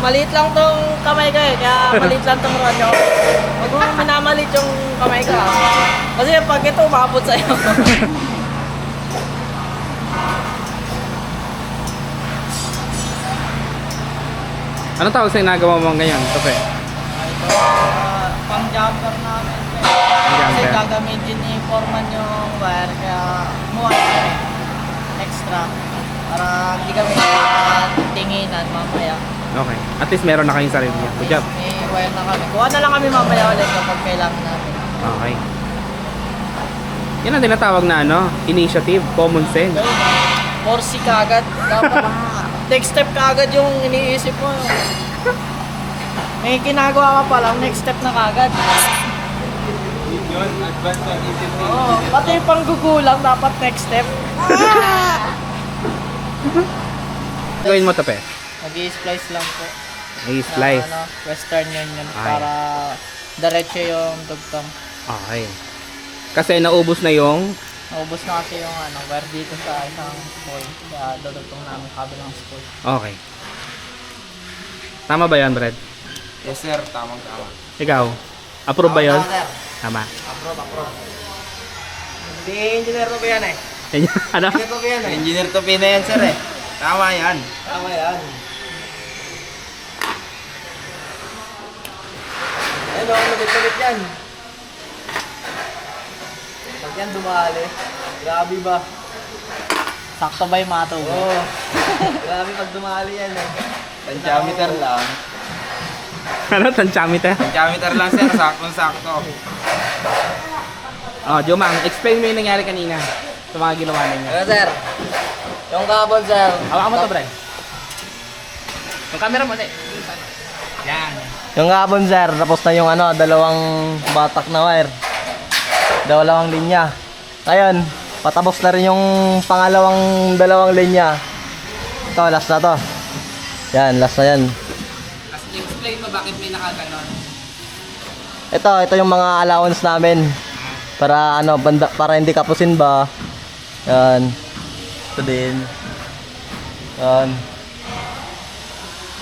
maliit lang tong kamay ko eh. Kaya maliit lang tong rod ko. Huwag mo minamalit yung kamay ko ha. Kasi pag ito, umabot sa'yo. Ano tawag sa ginagawa mo ngayon, Tope? Ito, pang jumper namin. Kasi Jumper. gagamitin ni Foreman yung wire. Kaya kumuha kami extra. Para hindi kami tinginan mamaya. Okay. At least meron na kayong sarili niya. Good job. May wire na kami. Kuha na lang kami mamaya ulit kapag kailangan namin. Okay. Yan ang tinatawag na ano, initiative, common sense. 4C kagad. Dapat next step kagad yung iniisip mo. May ginagawa ka pa lang, next step na kagad. Yun, advance ang isip ni Oo, pati yung panggugulang dapat next step. Gawin mo, Tope. Mag-i-splice lang po. May slice. Na, Western Union Ay. para diretso yung dugtong. Okay. Kasi naubos na yung Naubos na kasi yung wire dito sa isang spoil. Kaya dudugtong namin kabilang spoil. okay. Tama ba yan, Brad? Yes sir, tamang-tama. Ikaw? Approve ba yun? Sir. Tama. Approve. Hindi engineer ko ba yan eh? Ano? Engineer ko ba yan eh? Engineer to na yan sir eh. Tama yan. Tama yan. Ayun o, lubit-lubit yan. Pag yan dumali, grabe ba? Sakto ba yung mato? Oo. Grabe pag dumali yan eh. Tantiameter lang. Ano? Tantiameter? Tantiameter lang sir, saktong-sakto. Oh, Jomang, explain mo yung nangyari kanina sa mga ginawa ninyo. Ano sir? Yung carbon sir. Hawakan mo to, Brad. Yung camera mo, yan. Yung carbon sir, tapos na yung dalawang batak na wire. Dalawang linya. Ngayon, patapos na rin yung dalawang linya. Ito, last na to. Yan, last na yan. Tapos explain mo bakit may nakaganon. Ito yung mga allowance namin. Para para hindi kapusin ba. Yan. Ito din. Yan.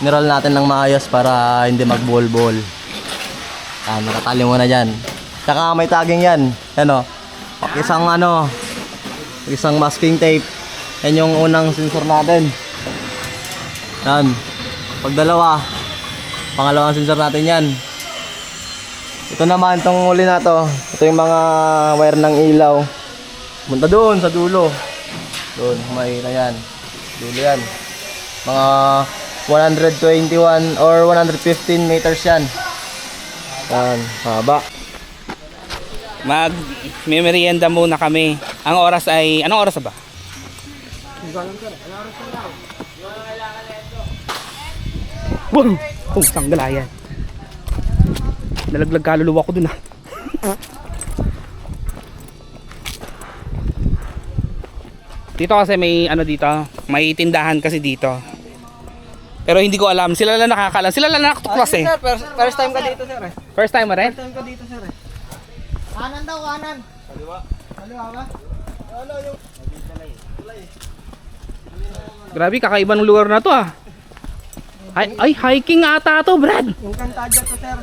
Niroll natin ng maayos para hindi magbol-bol. Yan, nakatali mo na dyan. Saka may tagging yan. Yan o. Isang masking tape. Yan yung unang sensor natin. Yan. Pag dalawa, pangalawang sensor natin yan. Ito naman, itong huli na to. Ito yung mga wire ng ilaw. Punta doon sa dulo. Doon, may na yan. Dulo yan. Mga 121 or 115 meters yan. Yan, haba. Mag-merienda muna kami. Ang oras ay, anong oras ba? Boom! Oh, tanggalayan. Nalaglag kaluluwa ko dun ah. Dito kasi may dito, may tindahan kasi dito. Pero hindi ko alam, sila lang nakakaalam. Sila lang nakatuklas eh. Sir, first time ka dito sir eh. First time mo rin? First time ka dito sir eh. Kanan daw, kanan. Kaliwa. Kaliwa ba? Ano yung... Grabe, kakaiba ng lugar na to ah. Ay, hiking ata to, Brad. Yung kantadya to sir.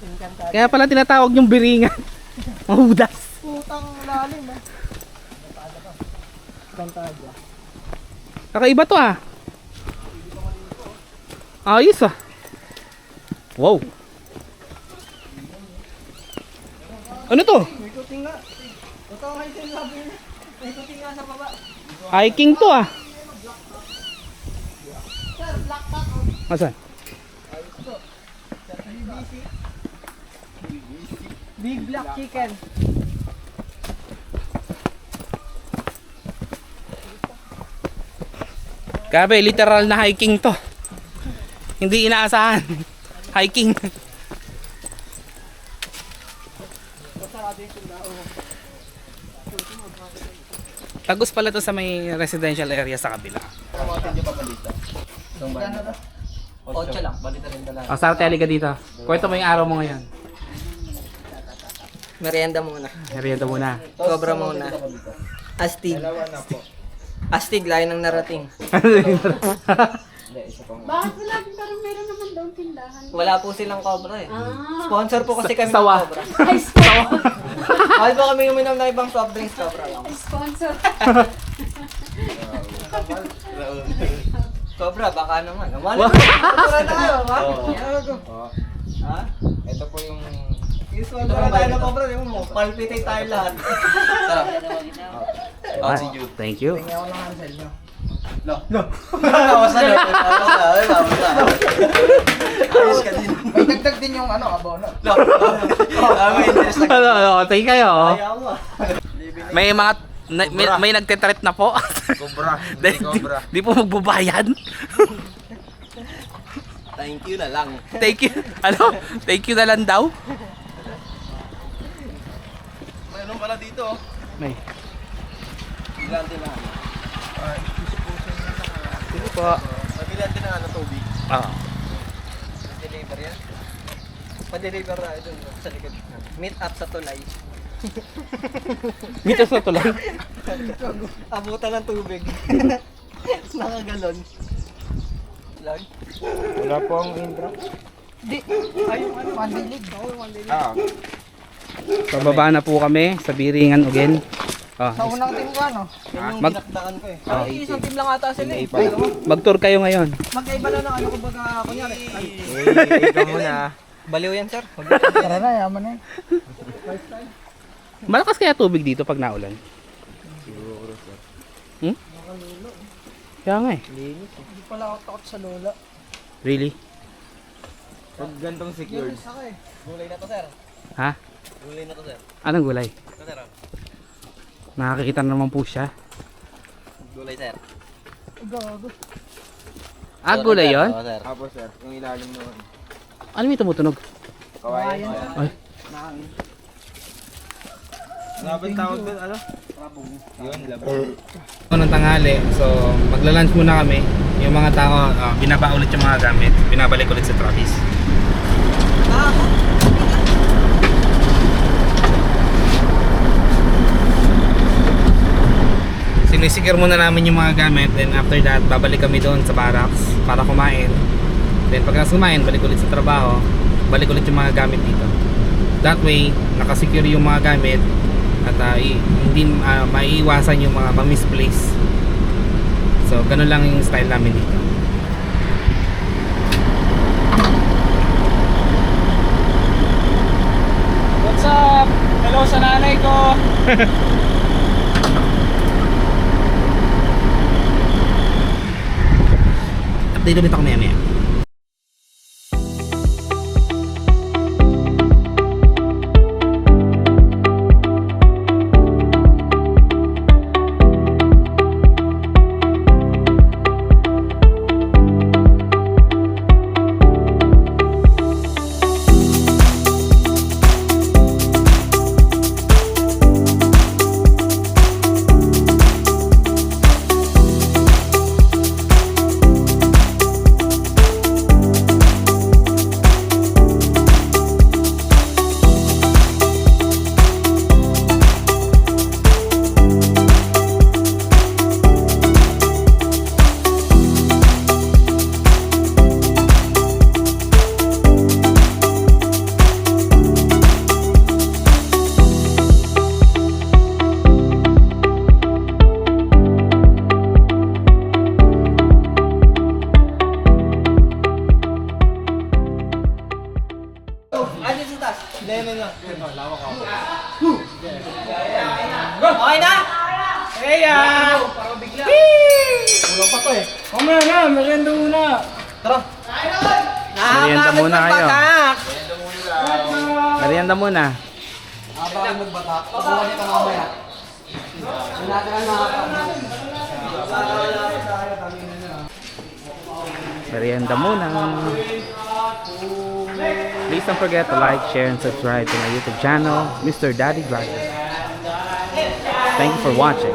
Yung kantadya. Kaya pala tinatawag yung biringan. Mahudas. Putang lalim eh. Kantadya. Kakaiba to ah. Ayos ah. Wow. Ano to? May kuting nga. Ito ang hiking sabi niya. May kuting nga sa baba. Hiking to ah. Sir, black top. Asan? Big black chicken. Grabe, literal na hiking to. Hindi inaasahan. Hiking. Tagos pala to sa may residential area sa kabila. Ocho lang. Balita rin talaga. O, Sarte, halika dito. Kwento mo yung araw mo ngayon. Merienda muna. Merienda muna. Cobra muna. Astig. Astig, layo ng narating. Bakit wala? Parang meron naman daw tindahan. Wala po silang cobra eh. Ah. Sponsor po kasi kami Sawa. ng cobra. Ay, sponsor. Mahal po kami uminom ng ibang soft drinks, cobra lang. Ay, sponsor. Cobra, baka naman. Mahal po. Cobra na kayo, ha? Ha? Ito po yung... Sponsor na tayo ng cobra. Yung mo, palpitate tayo lahat. Sarap. Thank you. Tingnan ko ng handle nyo. No. Bawas na. Ayos ka din. May dagdag din yung ano, abono. No. May interest na. Tingin kayo. Ayaw mo. May mga may nagtetreat na po. Cobra, hindi cobra. Di po magbabayad. Thank you na lang. Thank you. Ano? Thank you na lang daw. Mayroon pala dito. May. Bilan din na. Sige po. Mabilan din na tubig. Ah. Deliver yan. Pa-deliver na ito sa likod. Meet up sa tulay. Mitos na to lang. Abutan ng tubig. Nakagalon. Lag. Wala po ang intro. Ay, yung ano, mandilig. Oo, mandilig. Ah, Pababa na po kami sa Biringan again. Ah, Sa unang team ko, ano? Yan yung Mag- dinakdakan ko eh. Ay, isang team lang ata sila eh. mag-tour kayo ngayon. Magkaiba na ng ano, kumbaga, kunyari. Ay, ikaw muna. baliw yan, sir. Tara na, yaman na. Malakas kaya tubig dito pag naulan? Siguro, sir. Hmm? Kaya nga eh. Hindi pala ako takot sa lola. Really? Pag gantong secured. Saka eh. Gulay na to, sir. Ha? Gulay na to, sir. Anong gulay? Ito, sir. Nakakikita na naman po siya. Gulay, sir. Ah, gulay yun? Oo, sir. Apo, sir. Yung ilalim noon. Ano may tumutunog? Kawayan. Ay, Labang tawag doon, ano? Yun, labang. ng tanghali, so magla-lunch muna kami. Yung mga tao, binaba ulit yung mga gamit. Binabalik ulit sa Travis. Sinisigir muna namin yung mga gamit, then after that babalik kami doon sa barracks para kumain. Then pagkatapos kumain, balik ulit sa trabaho, balik ulit yung mga gamit dito. That way, nakasecure yung mga gamit at hindi maiiwasan yung mga ma-misplace. So ganun lang yung style namin dito. What's up? Hello sa nanay ko. Update ulit ako maya. Okay na? Heya! Ulang pa to eh. Mamaya na, maganda muna. Tara. Merienda muna kayo. Magbatak. Merienda muna. Habang kayo magbatak, pabuhan nito mamaya. Sinatira na Merienda muna. Please don't forget to like, share, and subscribe to my YouTube channel, Mr. Daddy Driver. Thank you for watching.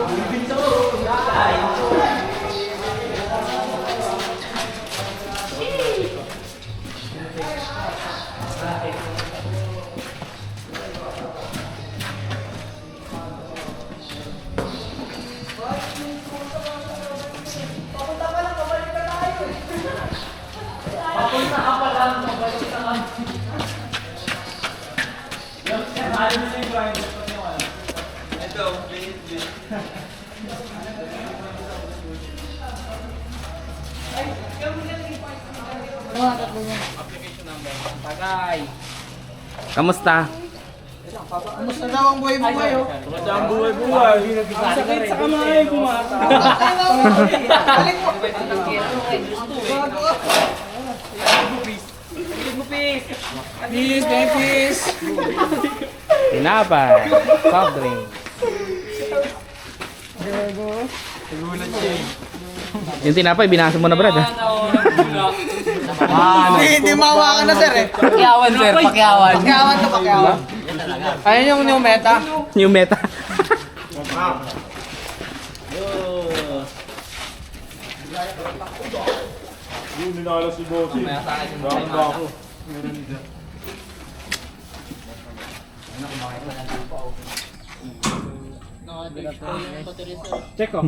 Tagay. Kamusta? Kamusta daw ang buhay-buhay, oh? Kamusta ang buhay-buhay? Ang sakit sa kamay, kumata. Balik mo! Peace, peace! Tinapay. Soft drink. Nagulat siya eh. Yung tinapay, binasa mo na Brad ha? Hindi mahawakan na sir eh. Pakyawan, sir. Pakyawan. Pakyawan to, pakyawan. Ayun yung new meta. New meta. Check ko.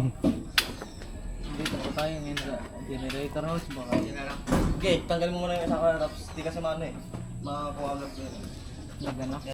Dito po tayo ngayon sa generator house. Okay, tanggalin mo muna yung isa ka wraps. Di kasi maano eh. Makakuha agad yun.